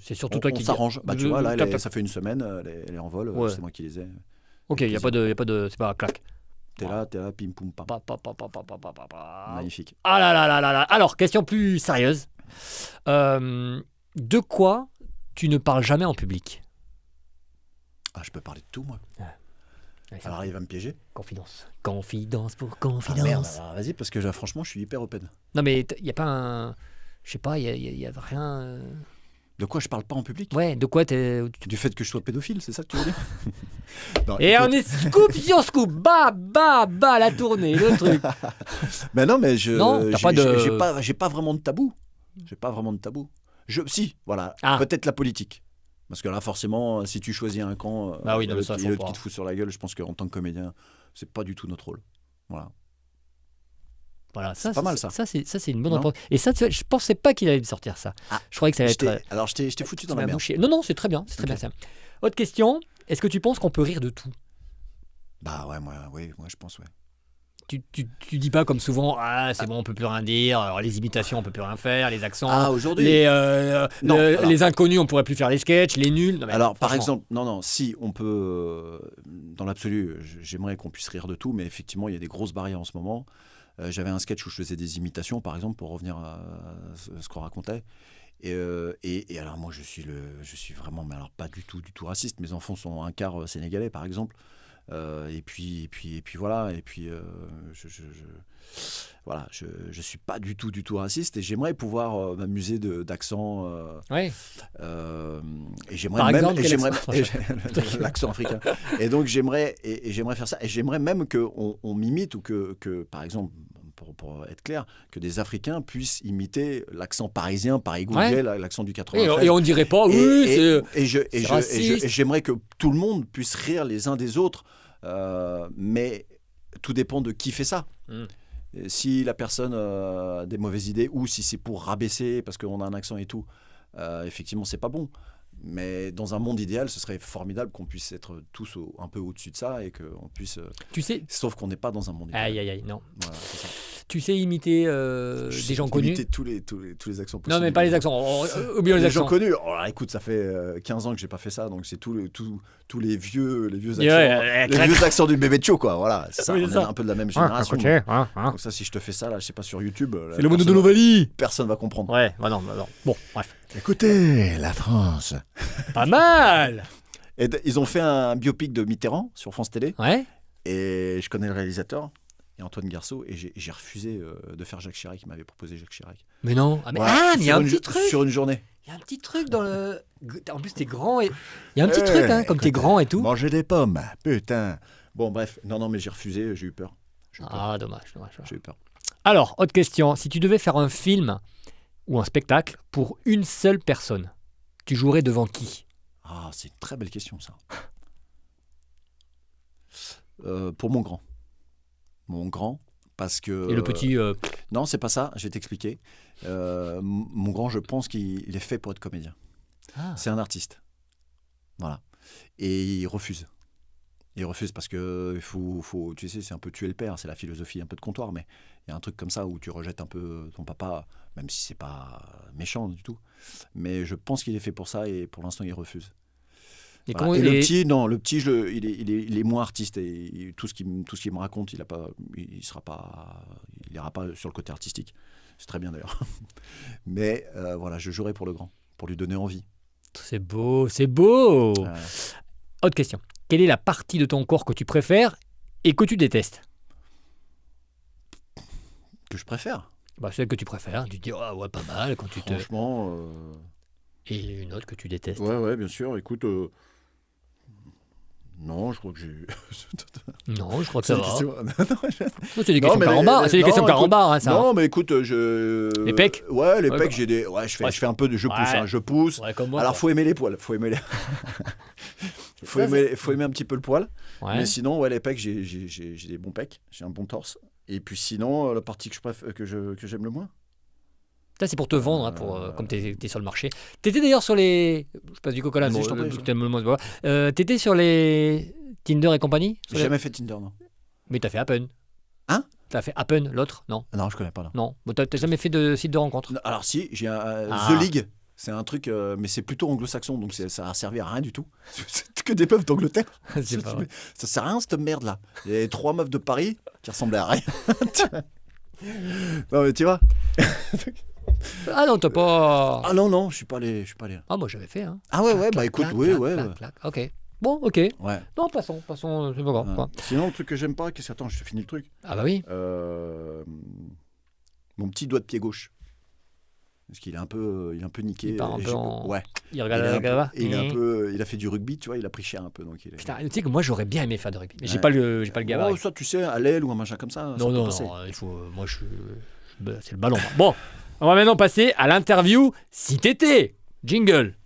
c'est surtout toi qui s'arrange. Bah, tu vois, là, ça fait 1 semaine, elle est en vol. Ouais. C'est moi qui les ai. Ok, il y a pas de, c'est pas clac. T'es là, pim poum pam. Magnifique. Ah là. Alors, question plus sérieuse. De quoi tu ne parles jamais en public? Ah, je peux parler de tout, moi. Ouais, alors, il va me piéger. Confidence pour confidence. Ah, merde, alors, vas-y, parce que là, franchement, je suis hyper open. Non, mais il n'y a pas un... Je sais pas, il y a rien... De quoi je parle pas en public? Ouais, de quoi Du fait que je sois pédophile, c'est ça que tu veux dire? Non, et écoute... on est scoop sur scoop, la tournée, le truc. Mais non, mais j'ai pas vraiment de tabou. Si, voilà, peut-être la politique. Parce que là, forcément, si tu choisis un camp, l'autre qui te fout sur la gueule, je pense qu'en tant que comédien, c'est pas du tout notre rôle. Voilà, ça, c'est pas mal ça. Ça, c'est une bonne réponse. Et ça, tu vois, je pensais pas qu'il allait me sortir ça. Je croyais que ça allait être... Alors, je t'ai foutu dans la merde. Non, c'est très bien. C'est très bien ça. Autre question. Est-ce que tu penses qu'on peut rire de tout? Bah ouais, moi je pense, ouais. Tu dis pas comme souvent, c'est bon, on peut plus rien dire, alors les imitations, on peut plus rien faire, les accents, aujourd'hui les inconnus, on pourrait plus faire les sketchs, les nuls. Non, alors, par exemple, si on peut, dans l'absolu, j'aimerais qu'on puisse rire de tout, mais effectivement, il y a des grosses barrières en ce moment. J'avais un sketch où je faisais des imitations, par exemple, pour revenir à ce qu'on racontait. Et alors moi, je suis vraiment, mais alors pas du tout raciste. Mes enfants sont un quart sénégalais, par exemple. Et puis voilà. Et puis je suis pas du tout raciste. Et j'aimerais pouvoir m'amuser d'accent. Ouais. Et j'aimerais par même exemple, l'accent africain. Et donc j'aimerais faire ça. Et j'aimerais même qu'on m'imite ou que par exemple. Pour être clair, que des Africains puissent imiter l'accent parisien, Paris-Gauguet, l'accent du 93. Et on dirait pas, et j'aimerais que tout le monde puisse rire les uns des autres, mais tout dépend de qui fait ça. Si la personne a des mauvaises idées ou si c'est pour rabaisser parce qu'on a un accent et tout, effectivement, c'est pas bon. Mais dans un monde idéal, ce serait formidable qu'on puisse être tous un peu au-dessus de ça et qu'on puisse. Tu sais. Sauf qu'on n'est pas dans un monde idéal. Aïe, non. Voilà, c'est ça. Tu sais imiter des gens connus. Imiter tous les accents possibles. Non, mais pas les accents. Oublions les accents. gens connus. Oh, alors, écoute, ça fait 15 ans que j'ai pas fait ça, donc c'est tous les vieux accents, les vieux accents du bébé Tcho, quoi. Voilà, c'est ça. Oui, On c'est est ça. un peu de la même génération. Hein. Donc ça, si je te fais ça, là, je sais pas, sur YouTube, C'est le monde de l'Ovalie. Personne va comprendre. Ouais, non. Bon, bref. Écoutez, la France. Pas mal. Et ils ont fait un biopic de Mitterrand sur France Télé. Ouais. Et je connais le réalisateur, et Antoine Garceau, et j'ai refusé de faire Jacques Chirac. Il m'avait proposé Jacques Chirac. Mais non. Mais il y a un petit truc. Sur une journée. Il y a un petit truc dans le. En plus, t'es grand et. Il y a un petit truc, comme t'es grand et tout. Manger des pommes, putain. Bon, bref. Non, mais j'ai refusé, j'ai eu peur. Ah, dommage. J'ai eu peur. Alors, autre question. Si tu devais faire un film ou un spectacle pour une seule personne, tu jouerais devant qui ? Ah, c'est une très belle question, ça. Pour mon grand. Mon grand, parce que... Et le petit... Non, c'est pas ça, je vais t'expliquer. Mon grand, je pense qu'il est fait pour être comédien. Ah. C'est un artiste. Voilà. Et il refuse. Il refuse parce que faut, tu sais, c'est un peu tuer le père, c'est la philosophie un peu de comptoir, mais il y a un truc comme ça où tu rejettes un peu ton papa, même si c'est pas méchant du tout. Mais je pense qu'il est fait pour ça et pour l'instant, il refuse. Et, Voilà. Et le petit, non, le petit, il est moins artiste et tout ce qu'il me raconte, il ira pas sur le côté artistique. C'est très bien d'ailleurs. Mais voilà, je jouerai pour le grand, pour lui donner envie. C'est beau. Autre question. Quelle est la partie de ton corps que tu préfères et que tu détestes ? Que je préfère ? Celle que tu préfères. Tu te dis, ouais, pas mal quand tu te... Franchement... Et une autre que tu détestes ? Ouais, bien sûr. Écoute... Non, je crois que j'ai... Non, je crois que ça va. C'est des questions carambar. C'est des questions carambar, ça. Non, mais écoute, Les pecs ? Ouais, les pecs, j'ai des... Ouais, je fais un peu de... Je pousse. Ouais, comme moi. Alors, faut aimer les poils. Faut aimer un petit peu le poil. Ouais. Mais sinon, ouais, les pecs, j'ai des bons pecs. J'ai un bon torse. Et puis sinon, la partie que je préfère, que j'aime le moins. Ça, c'est pour te vendre, comme t'es sur le marché. T'étais d'ailleurs sur les... Je passe du coq à l'âne. T'étais sur les Tinder et compagnie ? J'ai jamais fait Tinder, non. Mais t'as fait Happen. Hein ? T'as fait Happen, l'autre ? Non. Non, je connais pas, non. Non. Bon, t'as jamais fait de site de rencontre ? Alors si, j'ai The League. C'est un truc, mais c'est plutôt anglo-saxon, donc ça a servi à rien du tout. C'est que des meufs d'Angleterre. C'est pas vrai. Ça sert à rien, cette merde-là. Il y avait 3 meufs de Paris qui ressemblaient à rien. Non, mais tu vois. Ah non, t'as pas... Ah non, je suis pas allé. Ah, moi, j'avais fait, hein. Ah ouais, bah écoute, ouais. Clac. Ok. Bon, ok. Ouais. Non, passons, c'est pas grave. Ouais. Sinon, le truc que j'aime pas, attends, je te finis le truc. Ah bah oui. Mon petit doigt de pied gauche. Parce qu'il est un peu niqué. Il part un peu en... Ouais. Il regarde la gava. Il a fait du rugby, tu vois, il a pris cher un peu. Donc Putain, tu sais que moi j'aurais bien aimé faire du rugby. Mais j'ai pas le gabarit. Oh, ça, tu sais, à l'aile ou un machin comme ça. Non, il faut. Moi, c'est le ballon. Bon, on va maintenant passer à l'interview. Si t'étais jingle.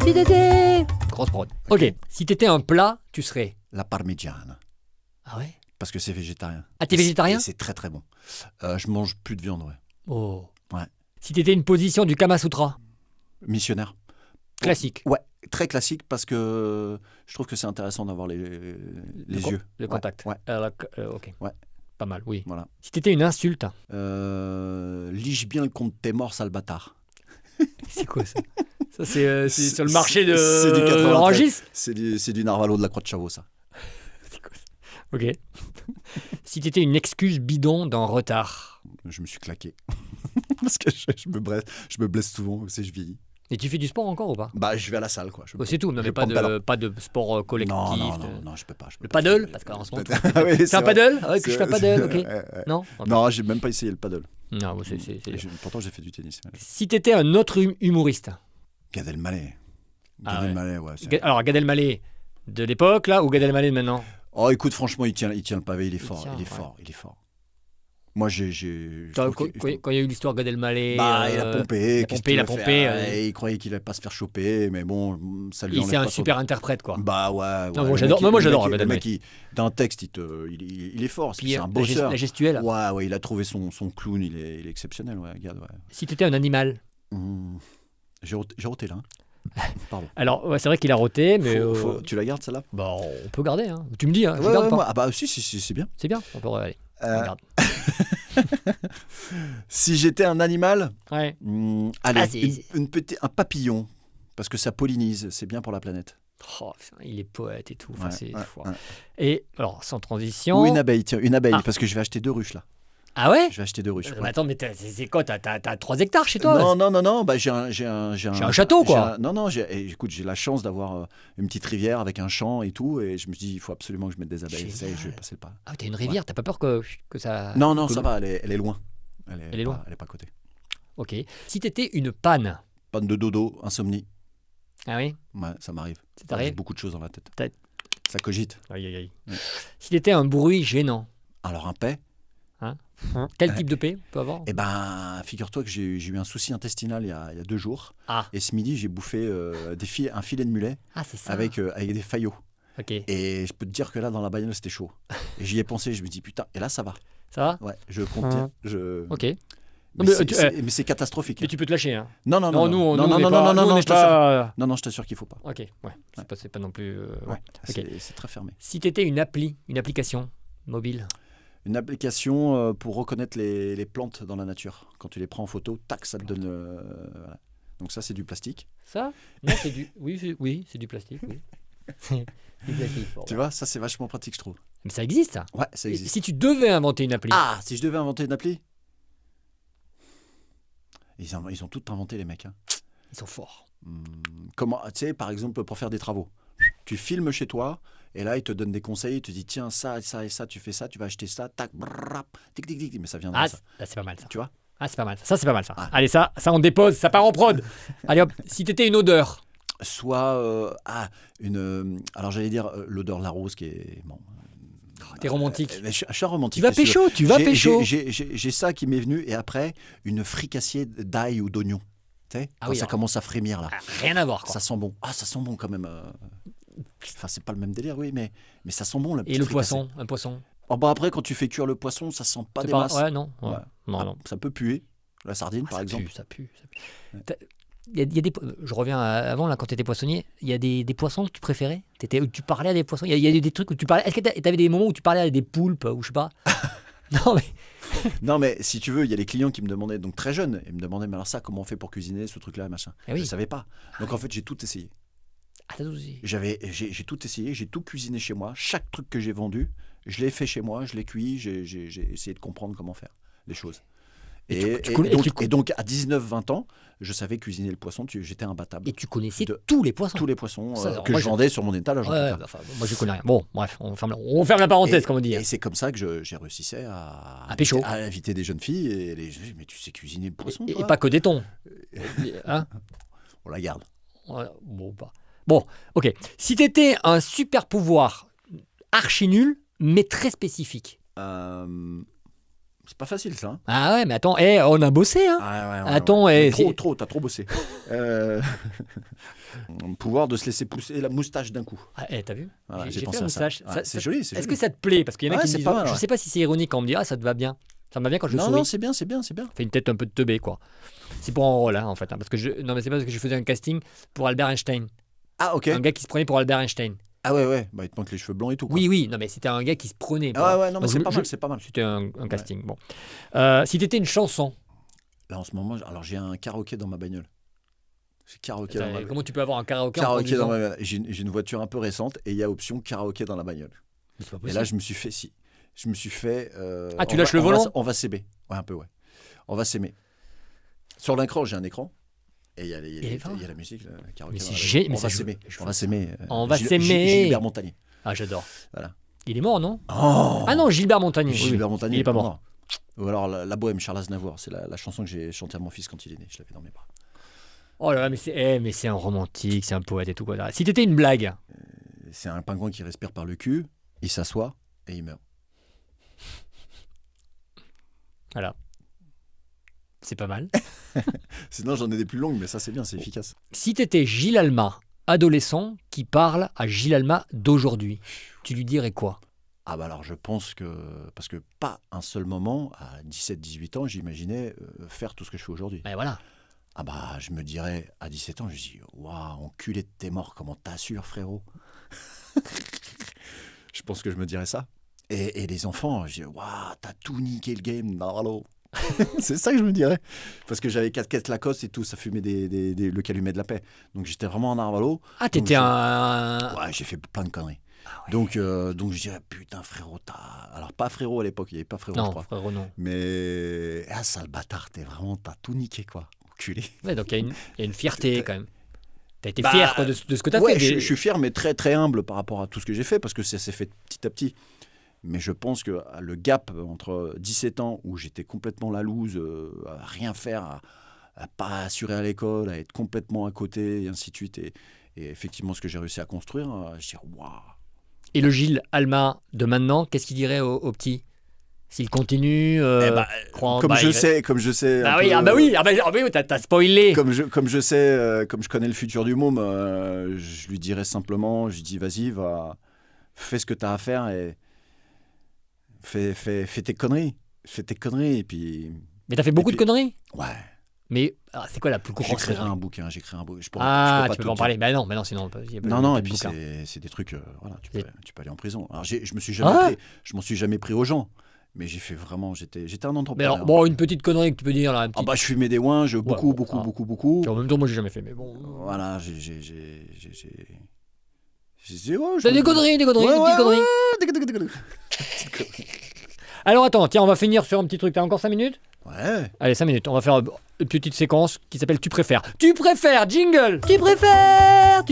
Si t'étais grosse prod. Ok. Si t'étais un plat, tu serais la parmigiana. Ah ouais. Parce que c'est végétarien. Ah, t'es végétarien ? C'est très très bon. Je mange plus de viande, ouais. Oh. Ouais. Si t'étais une position du Kama Sutra. Missionnaire. Classique. Ouais, très classique parce que je trouve que c'est intéressant d'avoir les yeux. Le contact. Ouais. Ok. Ouais. Pas mal, oui. Voilà. Si t'étais une insulte. Lige bien le compte t'es mort, sale bâtard. C'est quoi ça ? Ça, c'est sur le marché de c'est du 93. Rangis ? C'est du Narvalo de la Croix de Chavaux, ça. C'est quoi ça ? Ok. Si t'étais une excuse bidon d'un retard. Je me suis claqué. Parce que je me blesse souvent, c'est je vieillis. Et tu fais du sport encore ou pas ? Bah, je vais à la salle, quoi. C'est tout, mais pas de sport collectif. Non, je peux pas. Le paddle, parce qu'en ce moment, oui, c'est un paddle ? Ah ouais, que je fais un paddle, ok. Ouais. Non, non, j'ai même pas essayé le paddle. Non, Pourtant, j'ai fait du tennis. Si t'étais un autre humoriste. Gad Elmaleh. Ouais. Alors, Gad Elmaleh de l'époque, là, ou Gad Elmaleh de maintenant ? Oh, écoute, franchement, il tient le pavé, il est fort. Moi, quand il y a eu l'histoire Gad Elmaleh, il a pompé. Il a pompé. Il croyait qu'il allait pas se faire choper, mais bon, ça lui enlève c'est pas un super interprète, quoi. Bah ouais. Non, moi j'adore Gad Elmaleh. Le mec, dans un texte, il est fort. Puis, c'est un bosseur. La gestuelle. Ouais, il a trouvé son clown, il est exceptionnel, ouais, Gad. Ouais. Si t'étais un animal. J'ai roté là. Pardon. Alors, ouais, c'est vrai qu'il a roté, mais Tu la gardes celle-là? bon, on peut garder. Hein. Tu me dis, hein, je Ouais, garde ouais, pas. moi- Ah bah si, c'est bien. C'est bien, on peut aller. On Euh, garde. Si j'étais un animal, Ouais. allez, Ah, c'est- un papillon, parce que ça pollinise, c'est bien pour la planète. Oh, putain, il est poète et tout. Enfin, Ouais, c'est ouais, fou. ouais. Et alors, sans transition. Ou une abeille, tiens, une abeille, Ah. parce que je vais acheter 2 ruches là. Ah ouais. Je vais acheter 2 ruches. Mais ouais. attends, mais c'est quoi? T'as 3 hectares chez toi? Non, bah, j'ai un château, quoi. Non, écoute, j'ai la chance d'avoir une petite rivière avec un champ et tout, et je me dis, il faut absolument que je mette des abeilles. Ça y est, je vais passer le pas. Ah, t'as une rivière, t'as pas peur que ça. Non, que ça l'eau- va, elle est loin. Elle est loin. Elle est pas à côté. Ok. Si t'étais une panne. Panne de dodo, insomnie. Ah oui? Ouais, ça m'arrive. Ça J'ai t'arrive? beaucoup de choses dans la tête. T'as- Ça cogite. Aïe, aïe, aïe. Ouais. Si t'étais un bruit gênant. Alors un paix, Quel type de paix on peut avoir? eh ben, figure-toi que j'ai eu un souci intestinal il y a 2 jours. Ah. Et ce midi, j'ai bouffé un filet de mulet Ah, c'est ça. avec des faillots. Ok. Et je peux te dire que là, dans la bagnole, c'était chaud. Et j'y ai pensé, je me dis, putain, et là, ça va. Ça va? Ouais, je contiens. Ok. Mais Mais, mais c'est catastrophique. Mais tu peux te lâcher. Hein. Non, nous, on n'est pas- nous, on non, n'est je t'assure. pas- Non, je t'assure qu'il faut pas. Ok, ouais. C'est pas non plus. Ouais, Ok. c'est très fermé. Si t'étais une application mobile. Une application pour reconnaître les plantes dans la nature. Quand tu les prends en photo, tac, ça te donne. Voilà. Donc ça, c'est du plastique. Ça? Non, c'est du. Oui, c'est du plastique. Oui. Du plastique. Bon, Tu ouais. vois, ça, c'est vachement pratique, je trouve. Mais ça existe, ça. Ouais, ça Et existe. si tu devais inventer une appli. Ah, si je devais inventer une appli. Ils ont tout inventé, les mecs. Hein. Ils sont forts. Comment, tu sais, par exemple, pour faire des travaux. Tu filmes chez toi, et là, ils te donnent des conseils. Ils te disent, tiens, ça et ça et ça, tu fais ça, tu vas acheter ça, tac, brrrap, tic, tic, tic. Mais ça viendra, Ah, ça. c'est pas mal, ça. Tu vois? Ah, c'est pas mal. Ça, c'est pas mal, ça. Ah. Allez, ça, on dépose. Ça part en prod. Allez, hop. Si t'étais une odeur. Soit, alors j'allais dire l'odeur de la rose qui est. Bon, T'es romantique. mais je suis un romantique. Tu vas c'est sûr. pécho, tu vas pécho. J'ai ça qui m'est venu, et après, une fricassée d'ail ou d'oignon. Tu sais, Ah quand oui, ça alors. commence à frémir, là. Ah, rien à voir, quoi. Ça sent bon. Ah, ça sent bon quand même. Enfin, c'est pas le même délire, oui, mais ça sent bon, la Et petite le fricassée. poisson, un poisson. Oh, bah après, quand tu fais cuire le poisson, ça sent pas C'est des pas- masses. Ouais, non. Ouais. Ouais. Non, Ah, non. ça peut puer. La sardine, par ça exemple. Pue, ça pue. Il y a des, je reviens avant, là, quand tu étais poissonnier, il y a des poissons que tu préférais où tu parlais à des poissons. Il y a des trucs où tu parlais. Est-ce que tu avais des moments où tu parlais à des poulpes ou je sais pas? Non, mais. Non, mais si tu veux, il y a les clients qui me demandaient, donc très jeunes, ils me demandaient, mais alors ça, comment on fait pour cuisiner ce truc-là, machin. Eh oui. Je savais pas. Donc en fait, j'ai tout essayé. Ah, t'as tout dit. J'ai tout essayé, j'ai tout cuisiné chez moi. Chaque truc que j'ai vendu, je l'ai fait chez moi, je l'ai cuit, j'ai essayé de comprendre comment faire les choses. Et donc, à 19-20 ans, je savais cuisiner le poisson, j'étais imbattable. Et tu connaissais De tous les poissons. Tous les poissons Ça, alors, que moi, je vendais sur mon étalage. en Ouais, tout cas. enfin, moi je connais rien. Bon, bref, on ferme la parenthèse, comme on dit. Et c'est comme ça que j'ai réussi À pécho. à inviter des jeunes filles. Et mais tu sais cuisiner le poisson, Et toi pas que des thons. Hein? On la garde. Voilà. Bon, ok. Si t'étais un super pouvoir archi nul, mais très spécifique. C'est pas facile, ça. Hein. Ah ouais, mais attends, on a bossé, hein. Ouais, Attends, Mais c'est- t'as trop bossé. Pouvoir de se laisser pousser la moustache d'un coup. Ah, t'as vu? Voilà, J'ai j'ai fait pensé la à ça. moustache. Ouais, c'est joli, c'est Est-ce joli. que ça te plaît? Parce qu'il y en a Ouais, qui me c'est disent, pas mal, je ouais. sais pas si c'est ironique quand on me dit, ah, ça te va bien. Ça me va bien quand je souris. Non, c'est bien, c'est bien, c'est bien. Fait une tête un peu de teubé, quoi. C'est pour un rôle, hein, en fait. Hein, parce que non, mais c'est pas parce que je faisais un casting pour Albert Einstein. Ah, ok. Un gars qui se prenait pour Albert Einstein. Ah, ouais. Bah, il te manque les cheveux blancs et tout. Quoi. Oui, non, mais c'était un gars qui se prenait. Ah, ouais, non, mais Donc, c'est pas mal, c'est pas mal. C'était un casting. Bon. Si t'étais une chanson, Là, en ce moment, alors j'ai un karaoké dans ma bagnole. J'ai karaoké dans ma bagnole. comment tu peux avoir un karaoké en Karaoké dans conduisant? ma bagnole. J'ai une voiture un peu récente et il y a option karaoké dans la bagnole. Mais c'est pas Et possible. là, je me suis fait. Ah, tu on lâches va- le on va- volant? On va s'aimer. Ouais, un peu, ouais. On va s'aimer. Sur l'écran, j'ai un écran. Et il y a la musique, le karaoké. Mais dans c'est la génial. bagnole. On va s'aimer. On va s'aimer. On va s'aimer. Gilbert Montagnier. Ah, j'adore. Voilà. Il est mort, non? Oh Ah non, Gilbert Montagnier. Oui, Gilbert oui. Montagnier. Il est pas mort. non. Ou alors la bohème, Charles Aznavour. C'est la chanson que j'ai chantée à mon fils quand il est né. Je l'avais dans mes bras. Oh là là, mais c'est un romantique, c'est un poète et tout. Quoi. Si t'étais une blague, C'est un pingouin qui respire par le cul. Il s'assoit et il meurt. voilà. C'est pas mal. Sinon, j'en ai des plus longues, mais ça, c'est bien, c'est efficace. Si t'étais Gilles Alma, adolescent, qui parle à Gilles Alma d'aujourd'hui, tu lui dirais quoi? Ah bah alors je pense que, parce que pas un seul moment, à 17-18 ans, j'imaginais faire tout ce que je fais aujourd'hui. Ben voilà. Ah bah, je me dirais, à 17 ans, je dis, waouh, enculé de tes morts, comment t'assures, frérot? Je pense que je me dirais ça. Et les enfants, je dis, waouh, t'as tout niqué le game, Narlo. C'est ça que je me dirais. Parce que j'avais casquette Lacoste et tout, ça fumait le calumet de la paix. Donc j'étais vraiment un narvalo. Ah, t'étais un... Ouais, j'ai fait plein de conneries. Ah ouais. Donc je dirais, putain, frérot, alors pas frérot à l'époque, il n'y avait pas frérot, je Non, crois. frérot, non. Mais, ah, sale bâtard, t'as tout niqué, quoi. Enculé. Ouais, donc il y a une fierté quand même. T'as été Bah, fier quoi, de ce que t'as Ouais, fait. je suis fier, mais très, très humble par rapport à tout ce que j'ai fait, parce que ça s'est fait petit à petit. Mais je pense que le gap entre 17 ans, où j'étais complètement la loose, à rien faire, à pas assurer à l'école, à être complètement à côté, et ainsi de suite, et effectivement ce que j'ai réussi à construire, je dis waouh. Et le Gilles Alma de maintenant, qu'est-ce qu'il dirait au petit? S'il continue, Comme je sais. Ah un oui, peu, ah oui, t'as spoilé. Comme je sais, comme je connais le futur du môme, je lui dirais simplement, je lui dis vas-y, fais ce que t'as à faire et fais tes conneries. Fais tes conneries et puis. Mais t'as fait beaucoup de conneries. Ouais. Mais c'est quoi la plus grosse J'écrirai connerie? un bouquin. Je Tu peux pas en parler. Bah non, sinon. Il y a Non, pas et de puis bouquin. c'est des trucs, voilà, tu peux aller en prison. Alors je m'en suis jamais pris aux gens, mais j'étais un Mais entrepreneur. alors, bon, une petite connerie que tu peux dire là. Ah bah je fumais des ouinges, beaucoup. En même temps, moi j'ai jamais fait, mais bon. Voilà, ouais, T'as des conneries, des petites conneries. Des conneries. Alors attends, tiens, on va finir sur un petit truc. T'as encore 5 minutes? Ouais. Allez, 5 minutes. On va faire une petite séquence qui s'appelle Tu préfères. Tu préfères, jingle. Tu préfères.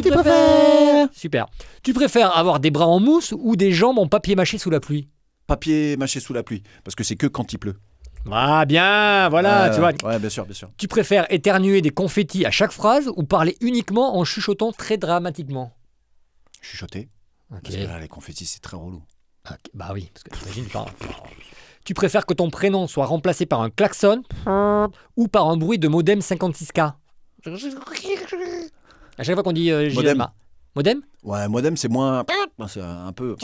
Super. Tu préfères avoir des bras en mousse ou des jambes en papier mâché sous la pluie? Papier mâché sous la pluie, parce que c'est que quand il pleut. Ah bien, voilà, tu vois. Ouais, bien sûr. Tu préfères éternuer des confettis à chaque phrase ou parler uniquement en chuchotant très dramatiquement? Chuchoter. Ok. Parce que là, les confettis, c'est très relou. Bah oui, parce que t'imagines pas. Tu préfères que ton prénom soit remplacé par un klaxon ou par un bruit de modem 56K? À chaque fois qu'on dit Modem. Modem? Ouais, modem, c'est moins. C'est un peu.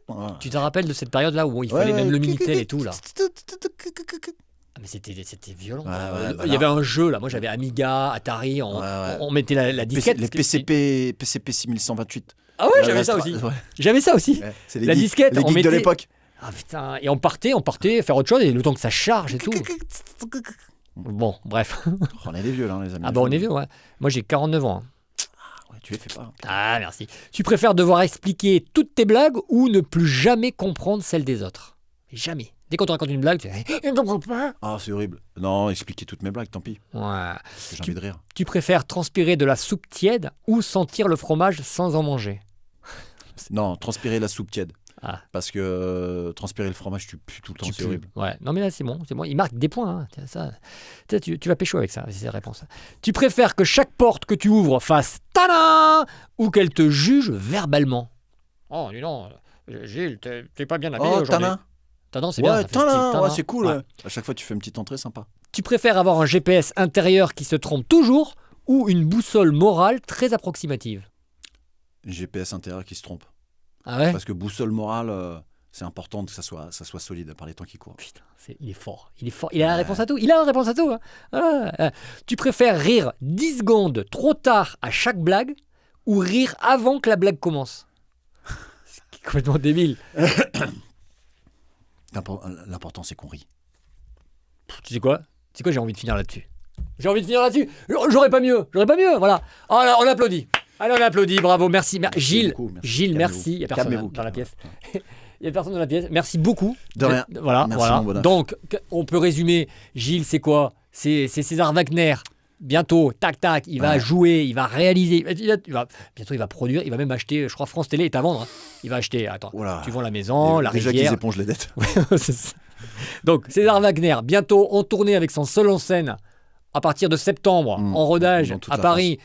Voilà. Tu te rappelles de cette période-là où il fallait même le Minitel et tout là? Ah, mais c'était violent. Ouais, Il y avait un jeu là, moi j'avais Amiga, Atari, on mettait la disquette. Les PCP 6128. Ah ouais, j'avais ça aussi. Ouais. J'avais ça aussi. Ouais, c'est les La geeks, disquette, les on geeks mettait... de l'époque. Ah putain, et on partait faire autre chose et le temps que ça charge et tout. Bon, bref. On est des vieux là, les amis. Ah bah on est vieux, ouais. Moi j'ai 49 ans. Ouais, tu les fais pas. Ah merci. Tu préfères devoir expliquer toutes tes blagues ou ne plus jamais comprendre celles des autres? Jamais. Dès qu'on te raconte une blague, tu fais « Je ne comprends pas ». Ah, c'est horrible. Non, expliquer toutes mes blagues, tant pis. Ouais. J'ai envie de rire. Tu préfères transpirer de la soupe tiède ou sentir le fromage sans en manger? Non, transpirer la soupe tiède. Ah. Parce que transpirer le fromage, tu pues tout le temps, c'est horrible. Ouais. Non mais là c'est bon. Il marque des points. Hein. Tiens, ça, tu vas pécho avec ça, c'est la réponse. Tu préfères que chaque porte que tu ouvres fasse « Tada » ou qu'elle te juge verbalement? Oh, dis donc, Gilles, t'es pas bien habillé aujourd'hui. Tadam, c'est bien. Ouais, Tadam, ouais, c'est cool. ouais. Ouais. À chaque fois, tu fais une petite entrée sympa. Tu préfères avoir un GPS intérieur qui se trompe toujours ou une boussole morale très approximative? GPS intérieur qui se trompe. Ah ouais? Parce que boussole morale, c'est important que ça soit solide par les temps qui courent. Putain, il est fort. Il a la réponse à tout. Il a la réponse à tout. Hein. Voilà. Tu préfères rire 10 secondes trop tard à chaque blague ou rire avant que la blague commence? C'est complètement débile. L'important, c'est qu'on rit. Tu sais quoi? J'ai envie de finir là-dessus. J'aurais pas mieux. Voilà. Oh là, on applaudit. Allez, on applaudit. Bravo. Merci. Gilles, merci. Il n'y a personne dans la pièce. Il n'y a personne dans la pièce. Merci beaucoup. De rien. Voilà. Merci, mon bonheur. Donc, on peut résumer. Gilles, c'est quoi? C'est César Wagner. Bientôt, tac, il va jouer, il va réaliser. Bientôt, il va produire. Il va même acheter, je crois, France Télé est à vendre. Hein. Il va acheter. Attends, tu vends la maison, la rivière. Déjà qu'ils épongent les dettes. Donc, César Wagner, bientôt en tournée avec son seul en scène à partir de septembre, en rodage à Paris.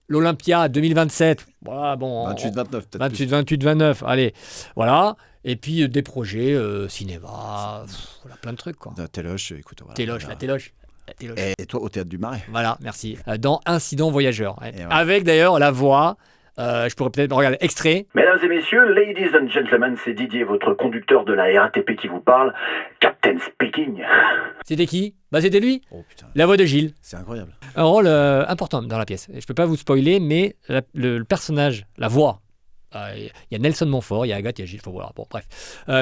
L'Olympia 2027. Voilà, bon. 28-29, peut-être. 28-29, allez. Voilà. Et puis des projets, cinéma, voilà, plein de trucs, quoi. Téloche, écoute. Voilà, Téloche. Et toi, au Théâtre du Marais. Voilà, merci. Dans Incident Voyageur. Ouais. Avec d'ailleurs la voix Je pourrais peut-être regarder extrait. Mesdames et messieurs, ladies and gentlemen, c'est Didier, votre conducteur de la RATP qui vous parle. Captain speaking. C'était qui? Bah c'était lui, Oh putain, la voix de Gilles. c'est incroyable. Un rôle important dans la pièce. Je peux pas vous spoiler, mais le personnage, la voix, il y a Nelson Montfort, il y a Agathe, il y a Gilles. Enfin, voilà, bon, bref.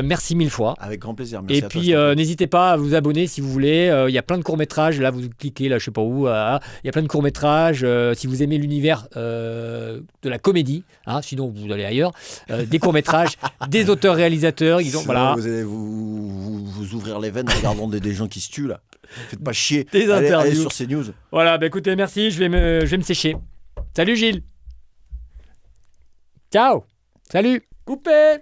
Merci 1000 fois. Avec grand plaisir. Merci Et à toi, puis Stéphane. n'hésitez pas à vous abonner si vous voulez. Il y a plein de courts-métrages. Là, vous cliquez, là, je sais pas où. Il y a plein de courts-métrages. Si vous aimez l'univers de la comédie, sinon vous allez ailleurs. Des courts-métrages, des auteurs-réalisateurs. Sinon, Voilà. vous allez vous ouvrir les veines en regardant des gens qui se tuent là. Faites pas chier. Des Allez interviews. sur CNews. Voilà, bah écoutez, merci. Je vais me sécher. Salut Gilles. Ciao. Salut. Coupé.